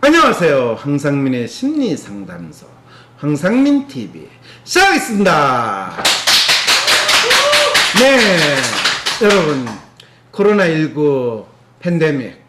안녕하세요. 황상민의 심리상담소 황상민TV 시작하겠습니다. 네, 여러분, 코로나19 팬데믹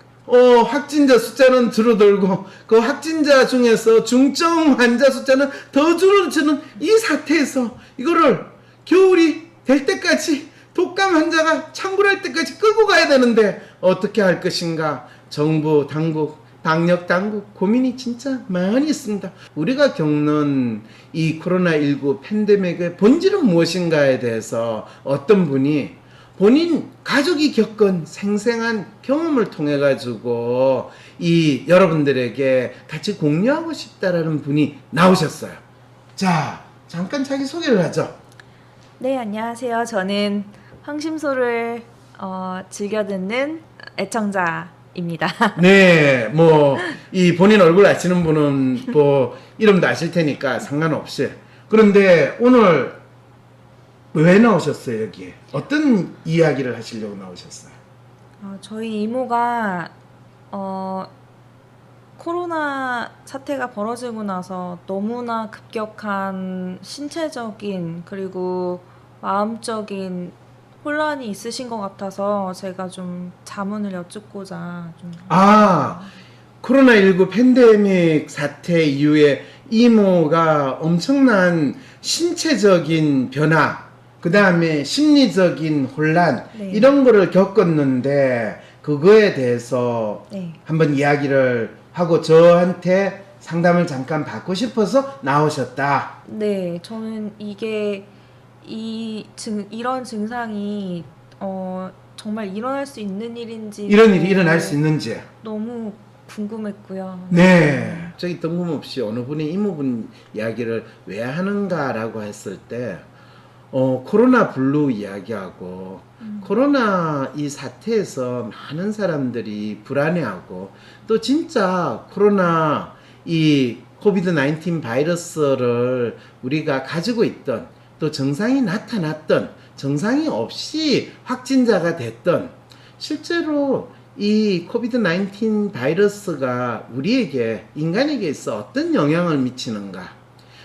확진자 숫자는 줄어들고 그 확진자 중에서 중증 환자 숫자는 더 줄어드는 이 사태에서 이거를 겨울이 될 때까지 독감 환자가 창궐할 때까지 끌고 가야 되는데 어떻게 할 것인가. 정부 당국, 방역 당국 고민이 진짜 많이 있습니다. 우리가 겪는 이 코로나19 팬데믹의 본질은 무엇인가에 대해서 어떤 분이 본인 가족이 겪은 생생한 경험을 통해 가지고 이 여러분들에게 같이 공유하고 싶다라는 분이 나오셨어요. 자, 잠깐 자기 소개를 하죠. 네, 안녕하세요. 저는 황심소를 즐겨 듣는 애청자입니다. 네, 이 본인 얼굴 아시는 분은 이름도 아실 테니까 상관없이. 그런데 오늘 왜 나오셨어요, 여기에? 어떤 이야기를 하시려고 나오셨어요? 저희 이모가 코로나 사태가 벌어지고 나서 너무나 급격한 신체적인 그리고 마음적인 혼란이 있으신 것 같아서 제가 좀 자문을 여쭙고자 좀. 코로나19 팬데믹 사태 이후에 이모가 엄청난 신체적인 변화, 그 다음에 심리적인 혼란, 네. 이런 거를 겪었는데 그거에 대해서 네. 한번 이야기를 하고 저한테 상담을 잠깐 받고 싶어서 나오셨다. 네, 저는 이런 증상이 정말 일어날 수 있는 일인지 이런 일이 일어날 수 있는지 너무 궁금했고요. 네. 저기 뜬금없이 어느 분이 이모분 이야기를 왜 하는가라고 했을 때 코로나 블루 이야기하고 코로나 이 사태에서 많은 사람들이 불안해하고 또 진짜 코로나 이 코비드-19 바이러스를 우리가 가지고 있던 또 정상이 나타났던 정상이 없이 확진자가 됐던 실제로 이 코비드-19 바이러스가 우리에게 인간에게 있어 어떤 영향을 미치는가.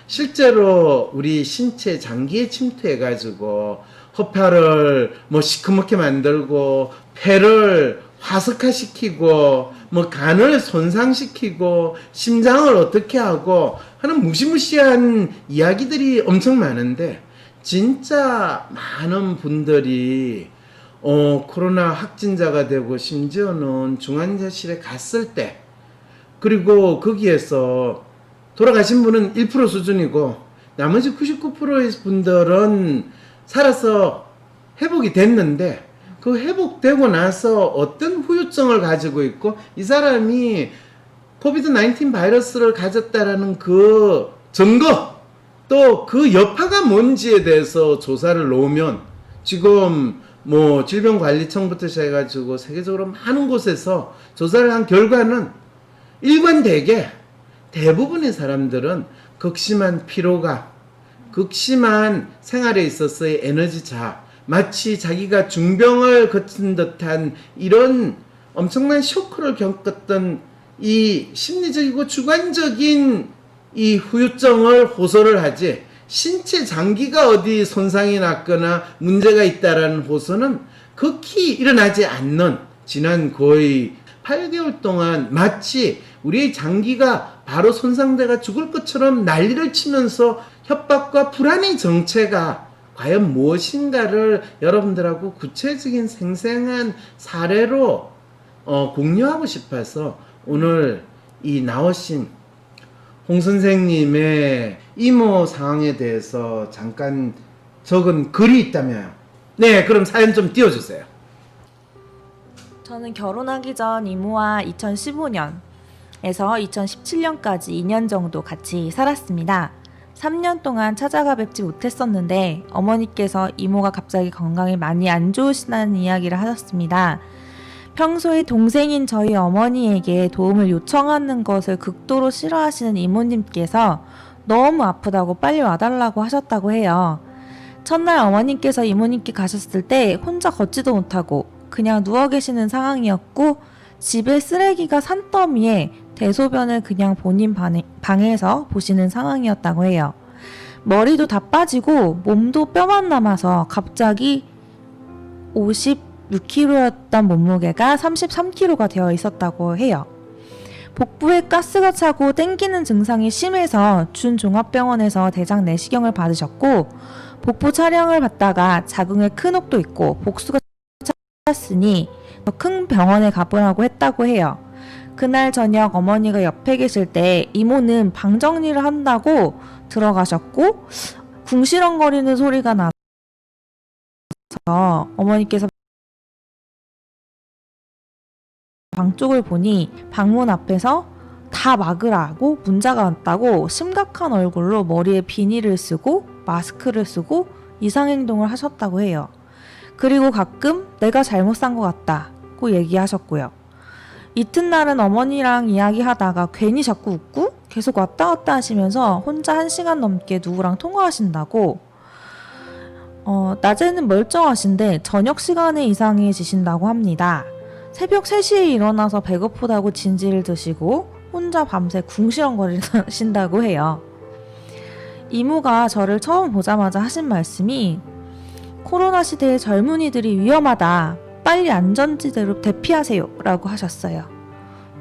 실제로 우리 신체 장기에 침투해 가지고 허파를 시커멓게 만들고 폐를 화석화시키고 간을 손상시키고 심장을 어떻게 하고 하는 무시무시한 이야기들이 엄청 많은데 진짜 많은 분들이 코로나 확진자가 되고 심지어는 중환자실에 갔을 때 그리고 거기에서 돌아가신 분은 1% 수준이고 나머지 99%의 분들은 살아서 회복이 됐는데 그 회복되고 나서 어떤 후유증을 가지고 있고 이 사람이 코비드-19 바이러스를 가졌다라는 그 증거 또 그 여파가 뭔지에 대해서 조사를 놓으면 지금 질병관리청부터 시작해가지고 세계적으로 많은 곳에서 조사를 한 결과는 일관되게 대부분의 사람들은 극심한 피로감, 극심한 생활에 있어서의 에너지 저하, 마치 자기가 중병을 거친 듯한 이런 엄청난 쇼크를 겪었던 이 심리적이고 주관적인 이 후유증을 호소를 하지 신체 장기가 어디 손상이 났거나 문제가 있다라는 호소는 극히 일어나지 않는 지난 거의 8개월 동안 마치 우리의 장기가 바로 손상돼가 죽을 것처럼 난리를 치면서 협박과 불안의 정체가 과연 무엇인가를 여러분들하고 구체적인 생생한 사례로 공유하고 싶어서 오늘 이 나오신 홍 선생님의 이모 상황에 대해서 잠깐 적은 글이 있다며요. 네, 그럼 사연 좀 띄워주세요. 저는 결혼하기 전 이모와 2015년에서 2017년까지 2년 정도 같이 살았습니다. 3년 동안 찾아가 뵙지 못했었는데 어머니께서 이모가 갑자기 건강이 많이 안 좋으시다는 이야기를 하셨습니다. 평소에 동생인 저희 어머니에게 도움을 요청하는 것을 극도로 싫어하시는 이모님께서 너무 아프다고 빨리 와달라고 하셨다고 해요. 첫날 어머님께서 이모님께 가셨을 때 혼자 걷지도 못하고 그냥 누워 계시는 상황이었고 집에 쓰레기가 산더미에 대소변을 그냥 본인 방에서 보시는 상황이었다고 해요. 머리도 다 빠지고 몸도 뼈만 남아서 갑자기 56kg였던 몸무게가 33kg가 되어 있었다고 해요. 복부에 가스가 차고 땡기는 증상이 심해서 준종합병원에서 대장 내시경을 받으셨고 복부 촬영을 받다가 자궁에 큰 혹도 있고 복수가 찼으니 더 큰 병원에 가보라고 했다고 해요. 그날 저녁 어머니가 옆에 계실 때 이모는 방 정리를 한다고 들어가셨고 궁시렁거리는 소리가 나서 어머니께서 방 쪽을 보니 방문 앞에서 다 막으라고 문자가 왔다고 심각한 얼굴로 머리에 비닐을 쓰고 마스크를 쓰고 이상행동을 하셨다고 해요. 그리고 가끔 내가 잘못 산 것 같다고 얘기하셨고요. 이튿날은 어머니랑 이야기하다가 괜히 자꾸 웃고 계속 왔다 갔다 하시면서 혼자 1시간 넘게 누구랑 통화하신다고 낮에는 멀쩡하신데 저녁 시간에 이상해지신다고 합니다. 새벽 3시에 일어나서 배고프다고 진지를 드시고 혼자 밤새 궁시렁거리신다고 해요. 이모가 저를 처음 보자마자 하신 말씀이 코로나 시대에 젊은이들이 위험하다. 빨리 안전지대로 대피하세요. 라고 하셨어요.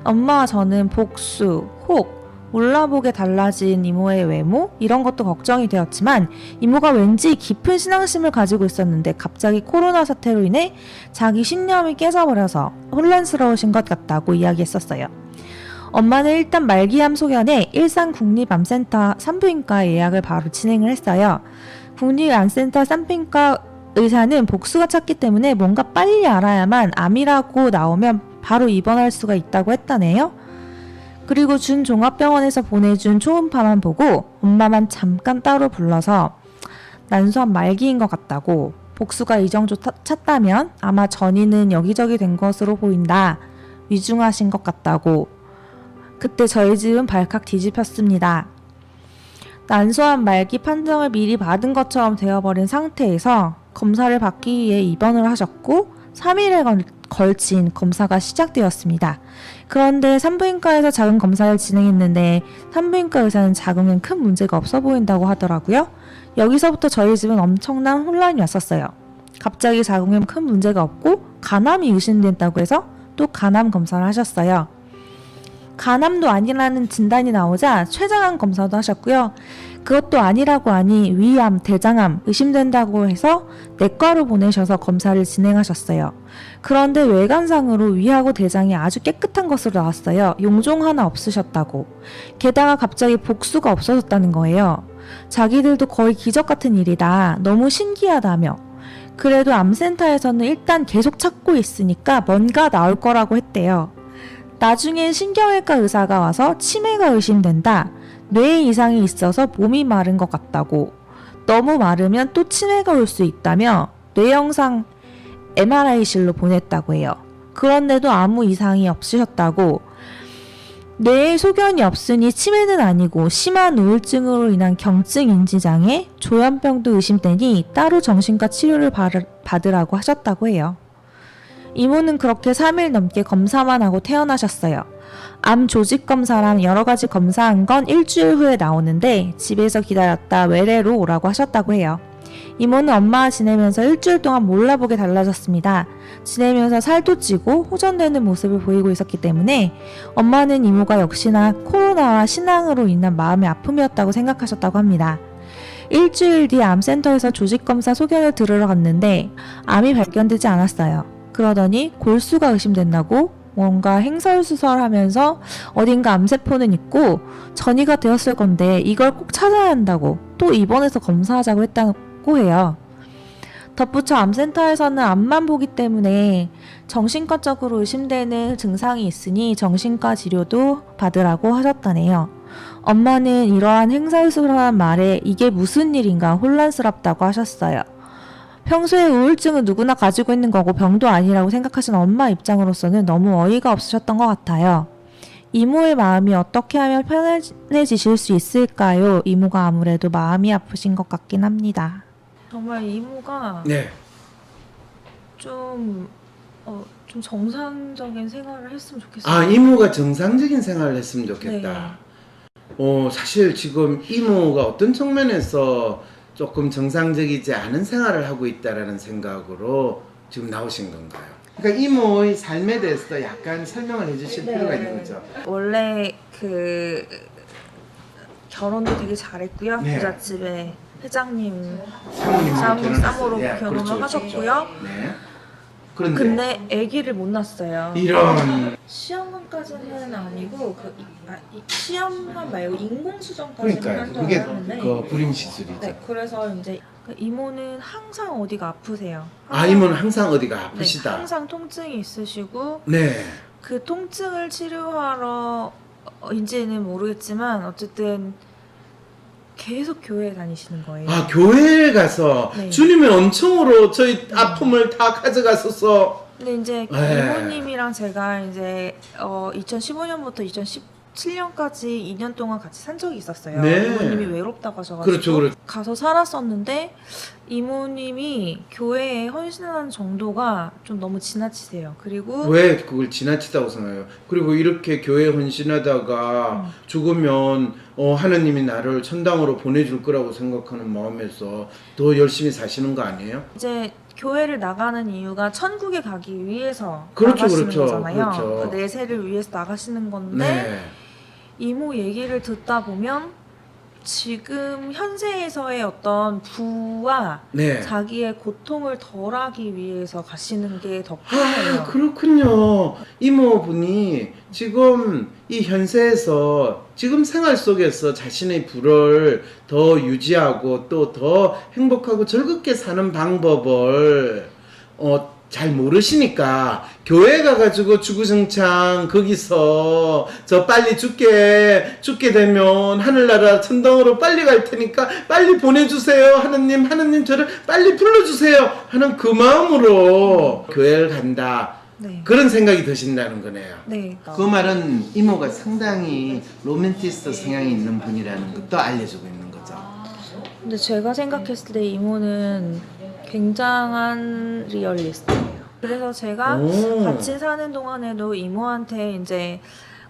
엄마와 저는 복수, 혹, 몰라보게 달라진 이모의 외모 이런 것도 걱정이 되었지만 이모가 왠지 깊은 신앙심을 가지고 있었는데 갑자기 코로나 사태로 인해 자기 신념이 깨져버려서 혼란스러우신 것 같다고 이야기했었어요. 엄마는 일단 말기암 소견에 일산국립암센터 산부인과 예약을 바로 진행을 했어요. 국립암센터 산부인과 의사는 복수가 찼기 때문에 뭔가 빨리 알아야만 암이라고 나오면 바로 입원할 수가 있다고 했다네요. 그리고 준종합병원에서 보내준 초음파만 보고 엄마만 잠깐 따로 불러서 난소암 말기인 것 같다고, 복수가 이 정도 찼다면 아마 전이는 여기저기 된 것으로 보인다, 위중하신 것 같다고. 그때 저희 집은 발칵 뒤집혔습니다. 난소암 말기 판정을 미리 받은 것처럼 되어버린 상태에서 검사를 받기 위해 입원을 하셨고 3일에 걸친 검사가 시작되었습니다. 그런데 산부인과에서 자궁 검사를 진행했는데 산부인과 의사는 자궁엔 큰 문제가 없어 보인다고 하더라고요. 여기서부터 저희 집은 엄청난 혼란이 왔었어요. 갑자기 자궁엔 큰 문제가 없고 간암이 의심된다고 해서 또 간암 검사를 하셨어요. 간암도 아니라는 진단이 나오자 췌장암 검사도 하셨고요. 그것도 아니라고 하니 위암, 대장암 의심된다고 해서 내과로 보내셔서 검사를 진행하셨어요. 그런데 외관상으로 위하고 대장이 아주 깨끗한 것으로 나왔어요. 용종 하나 없으셨다고. 게다가 갑자기 복수가 없어졌다는 거예요. 자기들도 거의 기적 같은 일이다, 너무 신기하다며. 그래도 암센터에서는 일단 계속 찾고 있으니까 뭔가 나올 거라고 했대요. 나중엔 신경외과 의사가 와서 치매가 의심된다, 뇌에 이상이 있어서 몸이 마른 것 같다고, 너무 마르면 또 치매가 올 수 있다며 뇌영상 MRI실로 보냈다고 해요. 그런데도 아무 이상이 없으셨다고, 뇌에 소견이 없으니 치매는 아니고 심한 우울증으로 인한 경증 인지장애, 조현병도 의심되니 따로 정신과 치료를 받으라고 하셨다고 해요. 이모는 그렇게 3일 넘게 검사만 하고 퇴원하셨어요. 암 조직 검사랑 여러 가지 검사한 건 일주일 후에 나오는데 집에서 기다렸다 외래로 오라고 하셨다고 해요. 이모는 엄마와 지내면서 일주일 동안 몰라보게 달라졌습니다. 지내면서 살도 찌고 호전되는 모습을 보이고 있었기 때문에 엄마는 이모가 역시나 코로나와 신앙으로 인한 마음의 아픔이었다고 생각하셨다고 합니다. 일주일 뒤 암센터에서 조직검사 소견을 들으러 갔는데 암이 발견되지 않았어요. 그러더니 골수가 의심된다고 뭔가 행설수설하면서 어딘가 암세포는 있고 전이가 되었을 건데 이걸 꼭 찾아야 한다고 또 입원해서 검사하자고 했다고 해요. 덧붙여 암센터에서는 암만 보기 때문에 정신과적으로 의심되는 증상이 있으니 정신과 치료도 받으라고 하셨다네요. 엄마는 이러한 행설수설한 말에 이게 무슨 일인가 혼란스럽다고 하셨어요. 평소에 우울증은 누구나 가지고 있는 거고 병도 아니라고 생각하시는 엄마 입장으로서는 너무 어이가 없으셨던 것 같아요. 이모의 마음이 어떻게 하면 편해지실 수 있을까요? 이모가 아무래도 마음이 아프신 것 같긴 합니다. 정말 이모가 네. 좀 정상적인 생활을 했으면 좋겠어요. 아, 이모가 정상적인 생활을 했으면 좋겠다. 사실 지금 이모가 어떤 측면에서 조금 정상적이지 않은 생활을 하고 있다라는 생각으로 지금 나오신 건가요? 그러니까 이모의 삶에 대해서 약간 설명을 해주실 네. 필요가 있는 거죠. 원래 그 결혼도 되게 잘했고요. 네. 부잣집에 회장님 사모님이 쌈으로 결혼했어요. 결혼을 그렇죠, 하셨고요. 그렇죠. 네. 그런데 근데 아기를 못 낳았어요. 이런 시험관까지는 아니고 시험관 말고 인공수정까지는 그러니까요. 한다고 그게 하는데 그 불임 시술이죠. 네, 그래서 이제 그 이모는 항상 어디가 아프세요. 아, 이모는 항상 어디가 네, 아프시다. 항상 통증이 있으시고 네. 그 통증을 치료하러 인지는 모르겠지만 어쨌든 계속 교회에 다니시는 거예요. 아, 교회에 가서 네. 주님의 은총으로 저희 아픔을 다 가져가소서. 근데 이제 네. 이모님이랑 제가 이제 2015년부터 2017년까지 2년 동안 같이 산 적이 있었어요. 네. 이모님이 외롭다고 하셔가지고 그렇죠, 그렇죠. 가서 살았었는데 이모님이 교회에 헌신하는 정도가 좀 너무 지나치세요. 그리고 왜 그걸 지나치다고 생각해요? 그리고 이렇게 교회 헌신하다가 죽으면 하나님이 나를 천당으로 보내줄 거라고 생각하는 마음에서 더 열심히 사시는 거 아니에요? 이제 교회를 나가는 이유가 천국에 가기 위해서 그렇죠, 나가시는 그렇죠, 거잖아요. 그렇죠. 그 내세를 위해서 나가시는 건데 네. 이모 얘기를 듣다 보면 지금 현세에서의 어떤 부와 네. 자기의 고통을 덜하기 위해서 가시는 게 더 아, 편해요. 그렇군요. 이모분이 지금 이 현세에서 지금 생활 속에서 자신의 부를 더 유지하고 또 더 행복하고 즐겁게 사는 방법을 잘 모르시니까 교회 가가지고 주구장창 거기서 저 빨리 죽게 되면 하늘나라 천당으로 빨리 갈 테니까 빨리 보내주세요 하나님 저를 빨리 불러주세요 하는 그 마음으로 교회를 간다 네. 그런 생각이 드신다는 거네요. 네. 그 말은 이모가 상당히 로맨티스트 성향이 있는 분이라는 것도 알려주고 있는 거죠. 근데 제가 생각했을 때 이모는 굉장한 리얼리스트예요. 그래서 제가 오. 같이 사는 동안에도 이모한테 이제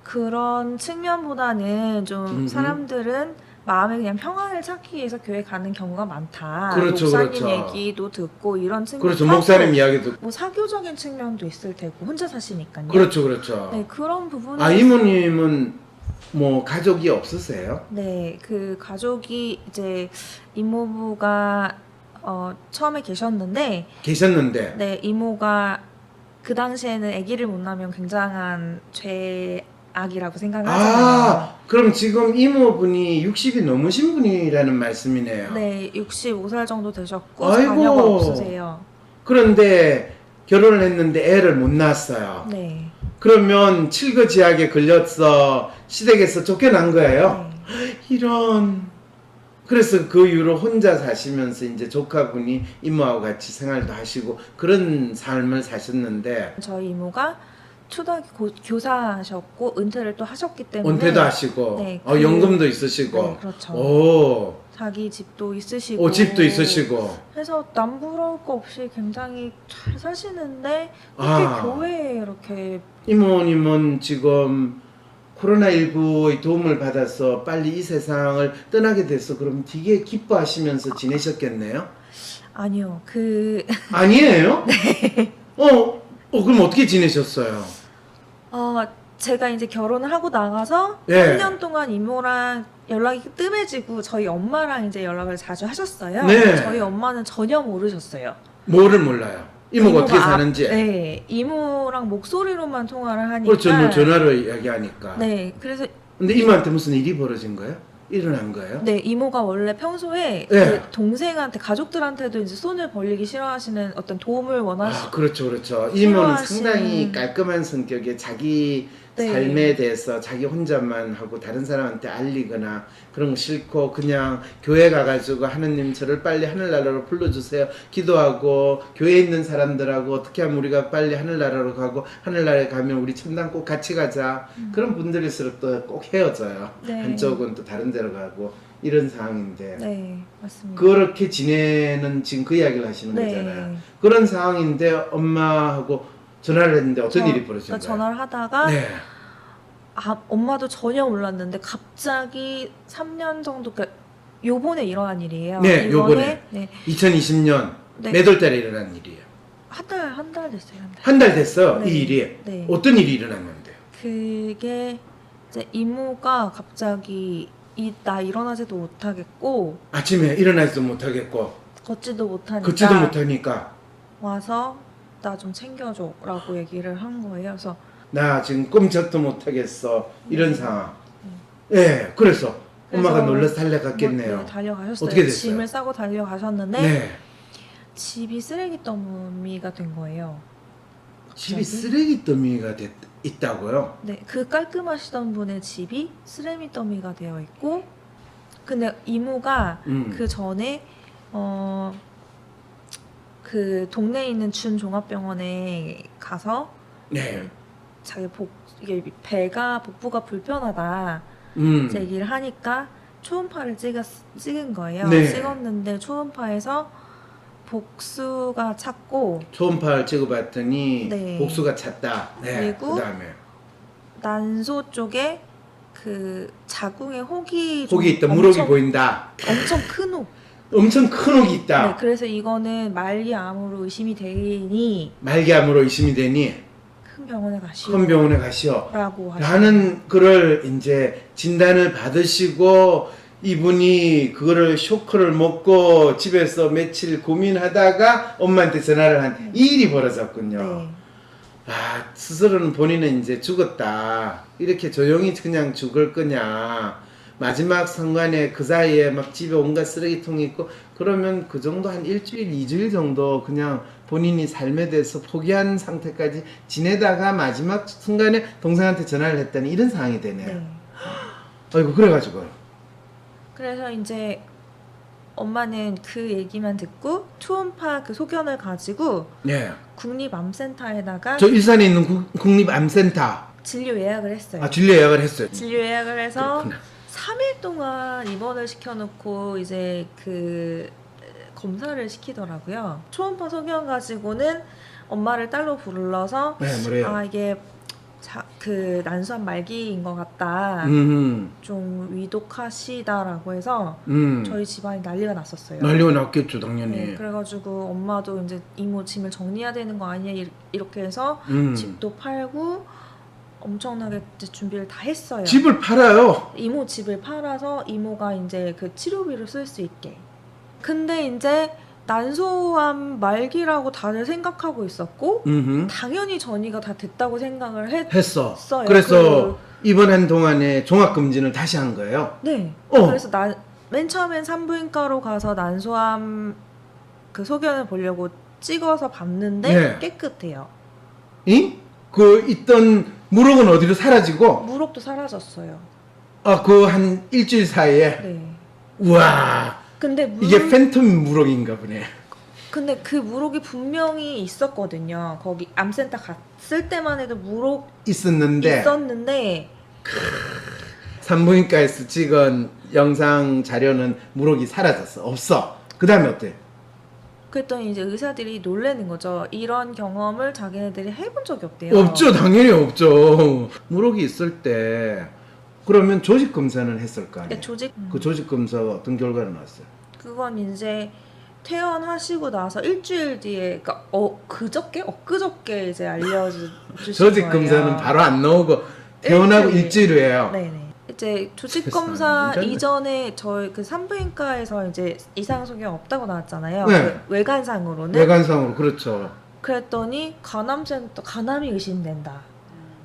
그런 측면보다는 좀 음흠. 사람들은 마음에 그냥 평안을 찾기 위해서 교회 가는 경우가 많다. 그렇죠, 목사님 그렇죠. 얘기도 듣고 이런 측면. 그렇죠. 목사님 이야기도 뭐 사교적인 측면도 있을 테고 혼자 사시니까요. 그렇죠. 네, 그런 부분에 아, 이모님은 뭐 가족이 없으세요? 네, 그 가족이 이제 이모부가 처음에 계셨는데 계셨는데 네, 이모가 그 당시에는 아기를 못 낳으면 굉장한 죄악이라고 생각을 하잖아요. 아, 그럼 지금 이모분이 60이 넘으신 분이라는 말씀이네요. 네, 65살 정도 되셨고 아이고. 자녀가 없으세요. 그런데 결혼을 했는데 애를 못 낳았어요. 네. 그러면 칠거지약에 걸려서 시댁에서 쫓겨난 거예요. 네. 이런. 그래서 그 이후로 혼자 사시면서 이제 조카분이 이모하고 같이 생활도 하시고 그런 삶을 사셨는데 저희 이모가 초등학교 교사하셨고 은퇴를 또 하셨기 때문에 은퇴도 하시고 네, 연금도 있으시고 네, 그렇죠. 오, 자기 집도 있으시고 집도 있으시고 해서 남부러울 거 없이 굉장히 잘 사시는데 이렇게 아. 교회에 이렇게 이모님은 지금 코로나19의 도움을 받아서 빨리 이 세상을 떠나게 돼서 그럼 되게 기뻐하시면서 지내셨겠네요? 아니요 그 아니에요? 네. 그럼 어떻게 지내셨어요? 제가 이제 결혼을 하고 나가서 네. 3년 동안 이모랑 연락이 뜸해지고 저희 엄마랑 이제 연락을 자주 하셨어요. 네. 저희 엄마는 전혀 모르셨어요. 뭐를 몰라요? 이모가 어떻게 사는지? 네, 이모랑 목소리로만 통화를 하니까. 그렇죠. 뭐 전화로 이야기하니까. 네, 그래서 근데 이모한테 무슨 일이 벌어진 거예요? 일어난 거예요? 네, 이모가 원래 평소에 네. 그 동생한테 가족들한테도 이제 손을 벌리기 싫어하시는 어떤 도움을 그렇죠. 이모는 필요하신- 상당히 깔끔한 성격에 자기 네. 삶에 대해서 자기 혼자만 하고 다른 사람한테 알리거나 그런 거 싫고 그냥 교회 가가지고 하느님 저를 빨리 하늘나라로 불러주세요 기도하고 교회에 있는 사람들하고 어떻게 하면 우리가 빨리 하늘나라로 가고 하늘나라에 가면 우리 천당 꼭 같이 가자 그런 분들일수록 또 꼭 헤어져요. 네. 한쪽은 또 다른 데로 가고 이런 상황인데 네, 맞습니다. 그렇게 지내는 지금 그 이야기를 하시는 네. 거잖아요. 그런 상황인데 엄마하고 전화를 했는데 어떤 일이 벌어진 그러니까 거예요? 전화를 하다가 네. 엄마도 전혀 몰랐는데 갑자기 3년 정도 요번에 일어난 일이에요. 네, 이번에 요번에. 네, 2020년 네. 몇 월 달에 일어난 일이에요? 한 달 됐어요. 한 달. 한 달 됐어요, 네. 이 일이. 네. 어떤 일이 일어났는데요? 그게 이제 이모가 갑자기 나 일어나지도 못하겠고 아침에 일어나지도 못하겠고 걷지도 못하니까 걷지도 못하니까 와서 나 좀 챙겨줘라고 얘기를 한 거예요. 그래서 나 지금 꼼짝도 못하겠어 이런 상황. 예, 그래서 엄마가 놀라서 달려갔겠네요. 네, 달려가셨어요. 어떻게 됐어요? 짐을 싸고 달려가셨는데 네. 집이 쓰레기 더미가 된 거예요. 집이 갑자기? 쓰레기 더미가 있다고요? 네, 그 깔끔하시던 분의 집이 쓰레기 더미가 되어 있고, 근데 이모가 그 전에 그 동네에 있는 준종합병원에 가서 네. 자기 이게 복부가 불편하다 이제 얘기를 하니까 초음파를 찍은 거예요. 네. 찍었는데 초음파에서 복수가 찼고 초음파를 찍어봤더니 네. 복수가 찼다. 네. 그리고 그다음에 난소 쪽에 그 자궁에 혹이 있다. 무록이 보인다. 엄청 큰 혹. 엄청 큰 혹이 있다. 네, 그래서 이거는 말기암으로 의심이 되니 말기암으로 의심이 되니 큰 병원에 가시오. 큰 병원에 가시오. 라고 라는 그걸 이제 진단을 받으시고 이분이 그거를 쇼크를 먹고 집에서 며칠 고민하다가 엄마한테 전화를 한 이 일이 벌어졌군요. 네. 아, 스스로는 본인은 이제 죽었다. 이렇게 조용히 그냥 죽을 거냐. 마지막 순간에 그 사이에 막 집에 온갖 쓰레기통이 있고 그러면 그 정도 한 일주일, 2주일 정도 그냥 본인이 삶에 대해서 포기한 상태까지 지내다가 마지막 순간에 동생한테 전화를 했다니 이런 상황이 되네요. 네. 아이고, 그래가지고. 그래서 이제 엄마는 그 얘기만 듣고 초음파 그 소견을 가지고 네. 국립암센터에다가 저 일산에 있는 국립암센터. 진료 예약을 했어요. 아, 진료 예약을 했어요. 진료 예약을 해서 그렇구나. 3일 동안 입원을 시켜놓고 이제 그 검사를 시키더라고요. 초음파 소견 가지고는 엄마를 딸로 불러서 네, 뭐래요? 이게 그 난소암 말기인 것 같다. 좀 위독하시다라고 해서 저희 집안이 난리가 났었어요. 난리가 났겠죠, 당연히. 네, 그래가지고 엄마도 이제 이모 짐을 정리해야 되는 거 아니야 이렇게 해서 집도 팔고 엄청나게 이제 준비를 다 했어요. 집을 팔아요. 이모 집을 팔아서 이모가 이제 그 치료비를 쓸 수 있게. 근데 이제 난소암 말기라고 다들 생각하고 있었고 당연히 전이가 다 됐다고 생각을 했어. 했어요. 그래서 입원한 동안에 종합검진을 다시 한 거예요. 네. 어. 그래서 맨 처음엔 산부인과로 가서 난소암 그 소견을 보려고 찍어서 봤는데 네. 깨끗해요. 이? 그 있던 무록은 어디로 사라지고? 무록도 사라졌어요. 아, 그 한 일주일 사이에? 네. 우와. 근데 이게 팬텀 무록인가 보네. 근데 그 무록이 분명히 있었거든요. 거기 암센터 갔을 때만 해도 무록 있었는데 산부인과에서 찍은 영상 자료는 무록이 사라졌어. 없어. 그 다음에 어때? 그랬더니 이제 의사들이 놀라는 거죠. 이런 경험을 자기네들이 해본 적이 없대요. 없죠. 당연히 없죠. 무록이 있을 때 그러면 조직 검사는 했을 거 아니에요? 그 조직 검사가 어떤 결과가 나왔어요? 그건 이제 퇴원하시고 나서 일주일 뒤에, 그러니까 엊그저께 이제 알려주신 조직 거예요. 검사는 바로 안 나오고 퇴원하고 일주일 후에요. 네네. 이제 조직 검사 세상에. 이전에 저희 그 산부인과에서 이제 이상 소견 없다고 나왔잖아요. 네. 그 외관상으로는. 외관상으로 그렇죠. 그랬더니 간암이 의심된다.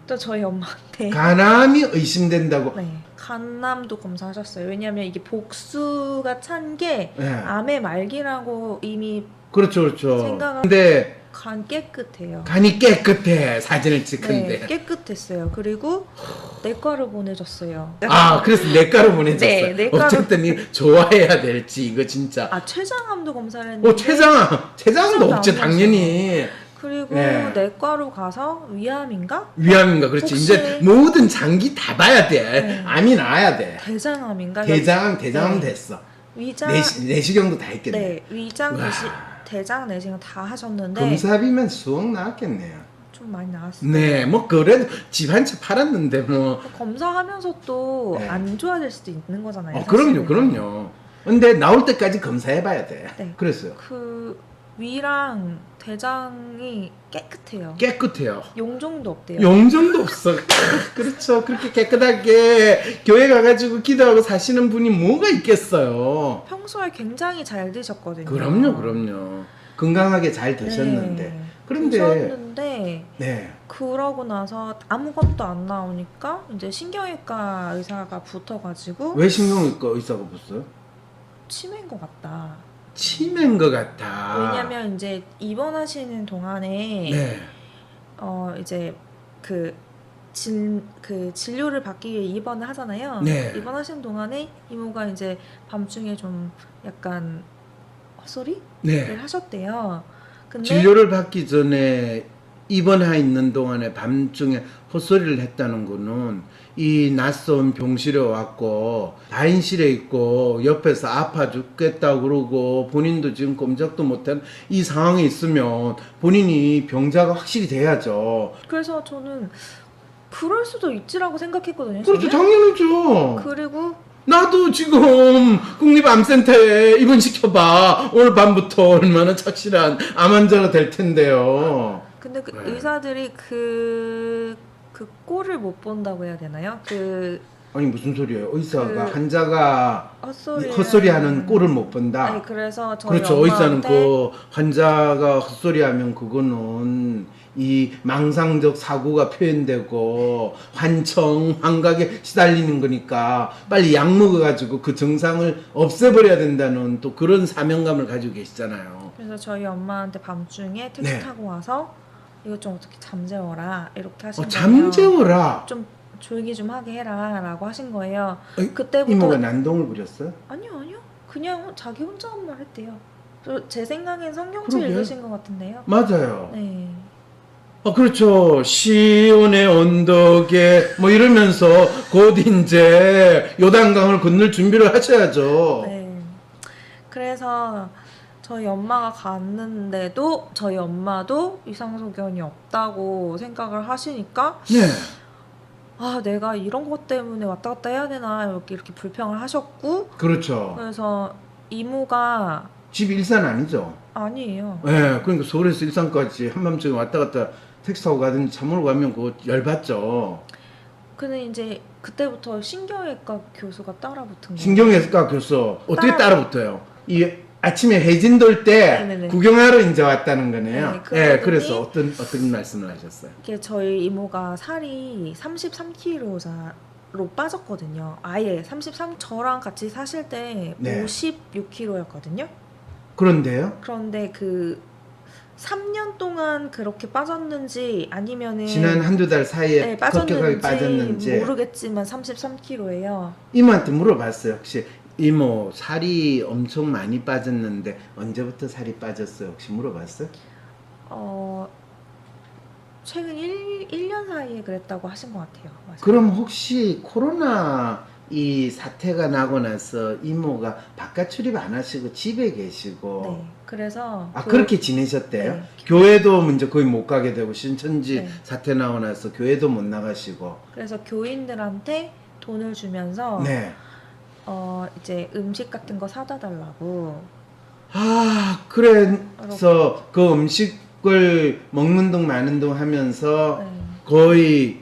또 저희 엄마한테 간암이 의심된다고. 네, 간암도 검사하셨어요. 왜냐하면 이게 복수가 찬 게 네. 암의 말기라고 이미 그렇죠. 생각을- 근데 간 깨끗해요. 간이 깨끗해. 사진을 찍은데. 네, 깨끗했어요. 그리고 내과를 보내줬어요. 아, 그래서 내과로 보내줬어요. 네, 내과로- 어쨌든 좋아해야 될지 이거 진짜. 췌장암도 검사를 했는데 췌장암도 췌장도 없죠, 안 당연히. 그리고 네. 내과로 가서 위암인가? 위암인가 그렇지. 혹시- 이제 모든 장기 다 봐야 돼. 네. 암이 나야 돼. 대장암인가? 대장은 네. 됐어. 위장 내시경도 다 했겠네. 네, 위장 우와. 대장 내시경 다 하셨는데 검사비면 수억 나왔겠네요. 좀 많이 나왔어요. 네, 뭐 그래도 집 한 채 팔았는데 뭐. 검사하면서 또 네. 안 좋아질 수도 있는 거잖아요. 그럼요, 사실은. 그럼요. 근데 나올 때까지 검사해봐야 돼. 네. 그랬어요. 그 위랑 대장이 깨끗해요. 깨끗해요. 용종도 없대요. 용정도 없어. 그렇죠. 그렇게 깨끗하게 교회 가가지고 기도하고 사시는 분이 뭐가 있겠어요. 평소에 굉장히 잘 드셨거든요. 그럼요. 건강하게 잘 드셨는데. 네. 그런데 드셨는데 네. 그러고 나서 아무것도 안 나오니까 이제 신경외과 의사가 붙어가지고 왜 신경외과 의사가 붙어요? 치매인 것 같다. 치매인 것 같아. 왜냐면 이제 입원하시는 동안에 네. 이제 그 진료를 받기 위해 입원을 하잖아요. 네. 입원하시는 동안에 이모가 이제 밤중에 좀 약간 헛소리를 네. 하셨대요. 근데 진료를 받기 전에 입원해 있는 동안에 밤중에 헛소리를 했다는 거는 이 낯선 병실에 왔고 다인실에 있고 옆에서 아파 죽겠다 그러고 본인도 지금 꼼짝도 못한 이 상황에 있으면 본인이 병자가 확실히 돼야죠. 그래서 저는 그럴 수도 있지라고 생각했거든요. 그렇죠, 저는. 당연하죠. 그리고 나도 지금 국립암센터에 입원시켜봐. 오늘 밤부터 얼마나 착실한 암 환자가 될 텐데요. 근데 그 네. 의사들이 그 꼴을 못 본다고 해야 되나요? 아니 무슨 소리예요? 의사가 그- 환자가 헛소리 헛소리하는 꼴을 못 본다. 네, 그래서 저희 그렇죠. 의사는 엄마한테 그 환자가 헛소리하면 그거는 이 망상적 사고가 표현되고 환청, 환각에 시달리는 거니까 빨리 약 먹어가지고 그 증상을 없애버려야 된다는 또 그런 사명감을 가지고 계시잖아요. 그래서 저희 엄마한테 밤중에 택시 네. 타고 와서 이거 좀 어떻게 잠재워라 이렇게 하신 거예요. 잠재워라. 좀 조용히 좀 하게 해라라고 하신 거예요. 어이, 그때부터 이모가 난동을 부렸어요? 아니요 그냥 자기 혼잣말 했대요. 제 생각엔 성경책 그러게. 읽으신 것 같은데요. 맞아요. 네. 그렇죠. 시온의 언덕에 뭐 이러면서 곧 이제 요단강을 건널 준비를 하셔야죠. 네. 그래서 저희 엄마가 갔는데도 저희 엄마도 이상소견이 없다고 생각을 하시니까 네. 아 내가 이런 것 때문에 왔다 갔다 해야 되나 이렇게 불평을 하셨고 그렇죠. 그래서 이모가 집 일산 아니죠? 아니에요. 네. 그러니까 서울에서 일산까지 한밤중에 왔다 갔다 택시 타고 가든지 차 몰고 가면 그거 열받죠. 근데 이제 그때부터 신경외과 교수가 따라붙은 거예요. 신경외과 교수 어떻게 따라- 따라붙어요? 이 아침에 해진 돌 때 네네네. 구경하러 이제 왔다는 거네요. 네, 네, 그러더니- 그래서 어떤 말씀을 하셨어요? 이게 저희 이모가 살이 33kg로 빠졌거든요. 아예 저랑 같이 사실 때 네. 56kg였거든요. 그런데요? 그런데 그 3년 동안 그렇게 빠졌는지 아니면은 지난 한두 달 사이에 네, 급격하게 빠졌는지 빠졌는지 모르겠지만 33kg예요. 이모한테 물어봤어요. 혹시 이모 살이 엄청 많이 빠졌는데 언제부터 살이 빠졌어요? 혹시 물어봤어요? 최근 1년 사이에 그랬다고 하신 것 같아요. 맞아요. 그럼 혹시 코로나 이 사태가 나고 나서 이모가 바깥 출입 안 하시고 집에 계시고 네. 그래서 그렇게 지내셨대요? 네. 교회도 먼저 거의 못 가게 되고 신천지 네. 사태 나고 나서 교회도 못 나가시고 그래서 교인들한테 돈을 주면서 네. 이제 음식 같은 거 사다 달라고. 그래서 그 음식을 먹는 둥 마는 둥 하면서 네. 거의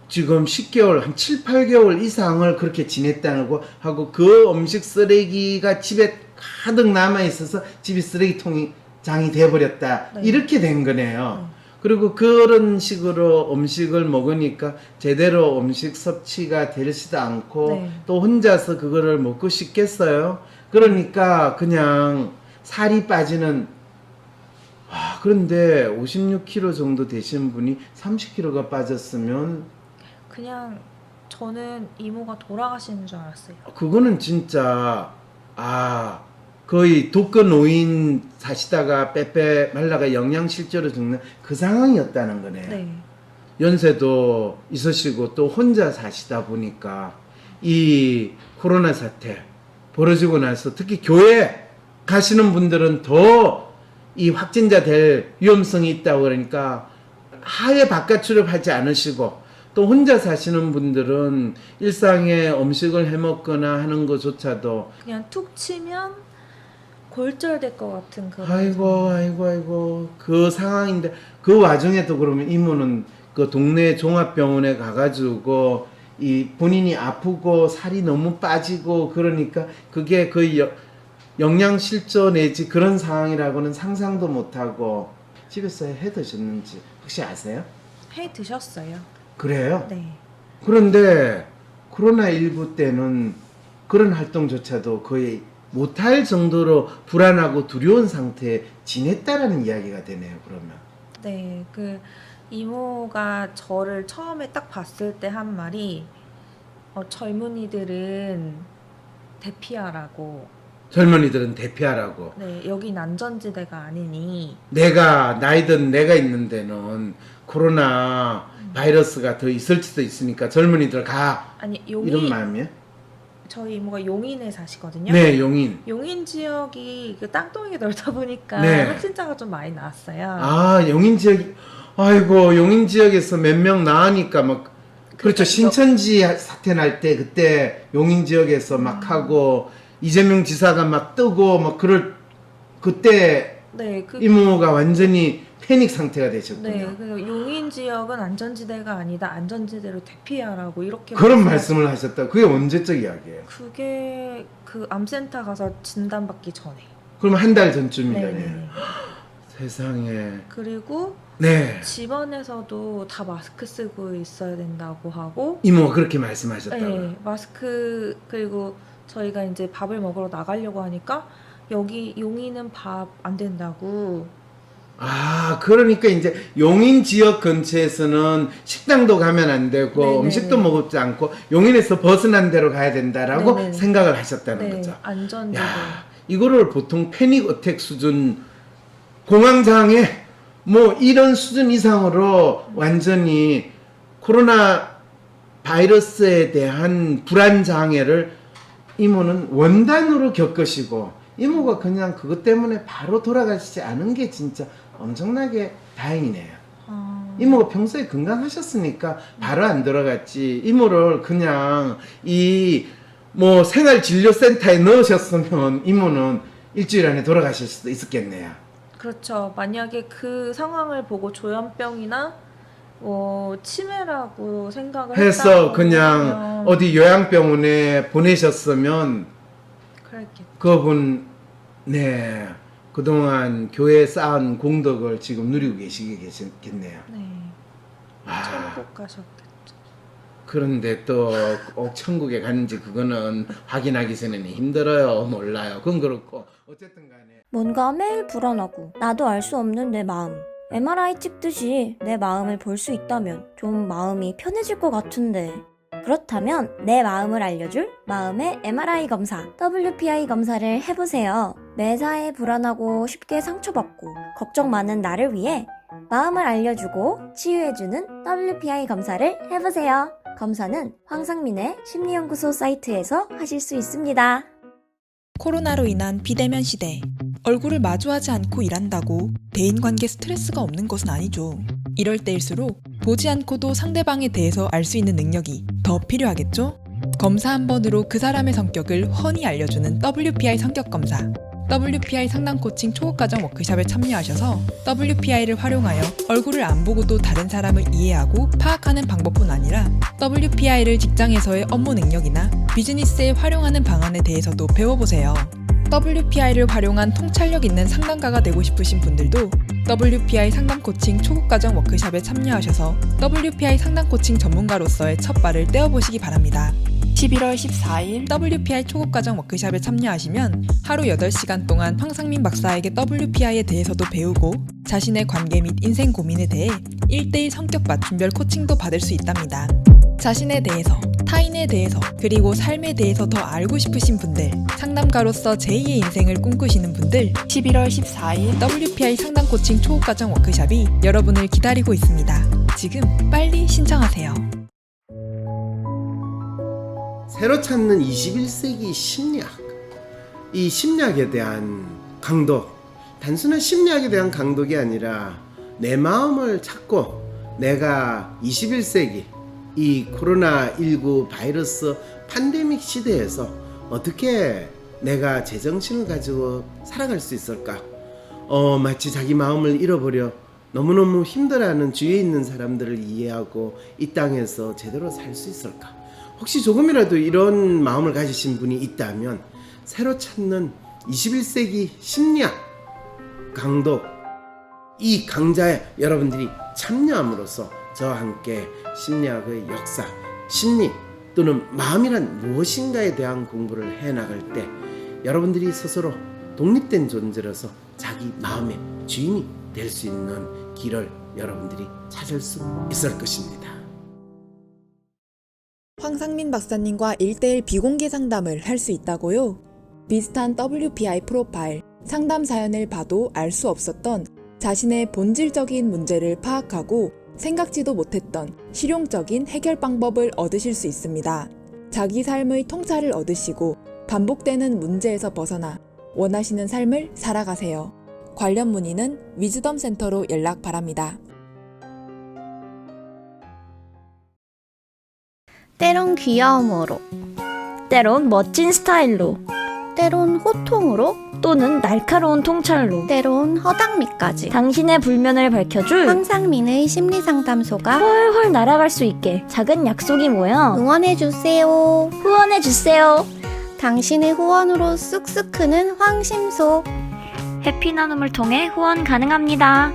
지금 10개월, 한 7, 8개월 이상을 그렇게 지냈다고 하고 그 음식 쓰레기가 집에 가득 남아있어서 집이 쓰레기통장이 돼버렸다. 네. 이렇게 된 거네요. 네. 그리고 그런 식으로 음식을 먹으니까 제대로 음식 섭취가 되지도 않고 네. 또 혼자서 그거를 먹고 싶겠어요. 그러니까 그냥 살이 빠지는 그런데 56kg 정도 되신 분이 30kg가 빠졌으면 그냥 저는 이모가 돌아가시는 줄 알았어요. 그거는 진짜 거의 독거 노인 사시다가 빼빼 말라가 영양실조로 죽는 그 상황이었다는 거네. 네. 연세도 있으시고 또 혼자 사시다 보니까 이 코로나 사태 벌어지고 나서 특히 교회 가시는 분들은 더 이 확진자 될 위험성이 있다고 그러니까 아예 바깥 출입하지 않으시고 또 혼자 사시는 분들은 일상에 음식을 해 먹거나 하는 것조차도 그냥 툭 치면 골절될 것 같은 그런. 아이고 그 상황인데 그 와중에도 그러면 이모는 그 동네 종합병원에 가가지고 이 본인이 아프고 살이 너무 빠지고 그러니까 그게 거의 영양실조 내지 그런 상황이라고는 상상도 못하고 집에서 해 드셨는지 혹시 아세요? 해 드셨어요? 그래요? 네. 그런데 코로나19 때는 그런 활동조차도 거의 못할 정도로 불안하고 두려운 상태에 지냈다라는 이야기가 되네요. 그러면 네, 그 이모가 저를 처음에 딱 봤을 때 한 말이 젊은이들은 대피하라고. 젊은이들은 대피하라고. 네, 여긴 안전지대가 아니니. 내가 나이든 내가 있는 데는 코로나 바이러스가 더 있을지도 있으니까 젊은이들 가 아니 이런 용인 마음이에요? 저희 이모가 용인에 사시거든요. 네, 용인. 용인 지역이 그 땅덩이가 넓다 보니까 네. 확진자가 좀 많이 나왔어요. 아, 용인 지역이 아이고 용인 지역에서 몇 명 나으니까 막 그렇죠. 그러니까 신천지 사태 날 때 그때 용인 지역에서 막 하고 이재명 지사가 막 뜨고 막 그럴 그때 네, 그 이모가 완전히 패닉 상태가 되셨군요. 네, 그래서 용인 지역은 안전지대가 아니다. 안전지대로 대피하라고 이렇게 그런 말씀하시- 말씀을 하셨다. 그게 언제적 이야기예요? 그게 그 암센터 가서 진단받기 전에. 그럼 한 달 전쯤이잖아요. 네. 세상에. 그리고 네. 집안에서도 다 마스크 쓰고 있어야 된다고 하고. 이모가 그렇게 말씀하셨다고요. 네, 마스크. 그리고 저희가 이제 밥을 먹으러 나가려고 하니까 여기 용인은 밥 안 된다고. 아, 그러니까 이제 용인 지역 근처에서는 식당도 가면 안 되고 네네네. 음식도 먹지 않고 용인에서 벗어난 데로 가야 된다라고 네네. 생각을 하셨다는 네, 거죠. 안전지대. 야, 이거를 보통 패닉 어택 수준 공황장애 뭐 이런 수준 이상으로 완전히 코로나 바이러스에 대한 불안 장애를 이모는 원단으로 겪으시고 이모가 그냥 그것 때문에 바로 돌아가시지 않은 게 진짜 엄청나게 다행이네요. 이모가 평소에 건강하셨으니까 바로 안 돌아갔지. 이모를 그냥 이 뭐 생활진료센터에 넣으셨으면 이모는 일주일 안에 돌아가실 수도 있었겠네요. 그렇죠. 만약에 그 상황을 보고 조현병이나 치매라고 생각을 해서 했다고 그냥 하면 어디 요양병원에 보내셨으면 그랬겠죠. 그분 네 그동안 교회에 쌓은 공덕을 지금 누리고 계시겠네요. 네. 아, 천국 가셨겠죠. 그런데 또 꼭 천국에 가는지 그거는 확인하기 전에는 힘들어요. 몰라요. 그건 그렇고 어쨌든 간에 뭔가 매일 불안하고 나도 알 수 없는 내 마음. MRI 찍듯이 내 마음을 볼 수 있다면 좀 마음이 편해질 것 같은데. 그렇다면 내 마음을 알려줄 마음의 MRI 검사, WPI 검사를 해보세요. 매사에 불안하고 쉽게 상처받고 걱정 많은 나를 위해 마음을 알려주고 치유해주는 WPI 검사를 해보세요. 검사는 황상민의 심리연구소 사이트에서 하실 수 있습니다. 코로나로 인한 비대면 시대. 얼굴을 마주하지 않고 일한다고 대인관계 스트레스가 없는 것은 아니죠. 이럴 때일수록 보지 않고도 상대방에 대해서 알 수 있는 능력이 더 필요하겠죠? 검사 한 번으로 그 사람의 성격을 훤히 알려주는 WPI 성격 검사. WPI 상담 코칭 초급과정 워크숍에 참여하셔서 WPI를 활용하여 얼굴을 안 보고도 다른 사람을 이해하고 파악하는 방법뿐 아니라 WPI를 직장에서의 업무 능력이나 비즈니스에 활용하는 방안에 대해서도 배워보세요. WPI를 활용한 통찰력 있는 상담가가 되고 싶으신 분들도 WPI 상담 코칭 초급과정 워크숍에 참여하셔서 WPI 상담 코칭 전문가로서의 첫 발을 떼어보시기 바랍니다. 11월 14일 WPI 초급과정 워크숍에 참여하시면 하루 8시간 동안 황상민 박사에게 WPI에 대해서도 배우고 자신의 관계 및 인생 고민에 대해 1:1 성격 맞춤별 코칭도 받을 수 있답니다. 자신에 대해서, 타인에 대해서, 그리고 삶에 대해서 더 알고 싶으신 분들, 상담가로서 제2의 인생을 꿈꾸시는 분들, 11월 14일 WPI 상담 코칭 초급과정 워크숍이 여러분을 기다리고 있습니다. 지금 빨리 신청하세요. 새로 찾는 21세기 심리학. 이 심리학에 대한 강독, 단순한 심리학에 대한 강독이 아니라 내 마음을 찾고 내가 21세기 이 코로나19 바이러스 팬데믹 시대에서 어떻게 내가 제정신을 가지고 살아갈 수 있을까? 마치 자기 마음을 잃어버려 너무너무 힘들어하는 주위에 있는 사람들을 이해하고 이 땅에서 제대로 살 수 있을까? 혹시 조금이라도 이런 마음을 가지신 분이 있다면 새로 찾는 21세기 심리학 강독, 이 강좌에 여러분들이 참여함으로써 저와 함께 심리학의 역사, 심리 또는 마음이란 무엇인가에 대한 공부를 해나갈 때 여러분들이 스스로 독립된 존재로서 자기 마음의 주인이 될 수 있는 길을 여러분들이 찾을 수 있을 것입니다. 황상민 박사님과 1대1 비공개 상담을 할 수 있다고요? 비슷한 WPI 프로파일, 상담 사연을 봐도 알 수 없었던 자신의 본질적인 문제를 파악하고 생각지도 못했던 실용적인 해결 방법을 얻으실 수 있습니다. 자기 삶의 통찰을 얻으시고 반복되는 문제에서 벗어나 원하시는 삶을 살아가세요. 관련 문의는 위즈덤 센터로 연락 바랍니다. 때론 귀여움으로, 때론 멋진 스타일로, 때론 호통으로, 또는 날카로운 통찰로, 때론 허당미까지 당신의 불면을 밝혀줄 황상민의 심리상담소가 훨훨 날아갈 수 있게 작은 약속이 모여 응원해주세요. 후원해주세요. 당신의 후원으로 쑥쑥 크는 황심소. 해피 나눔을 통해 후원 가능합니다.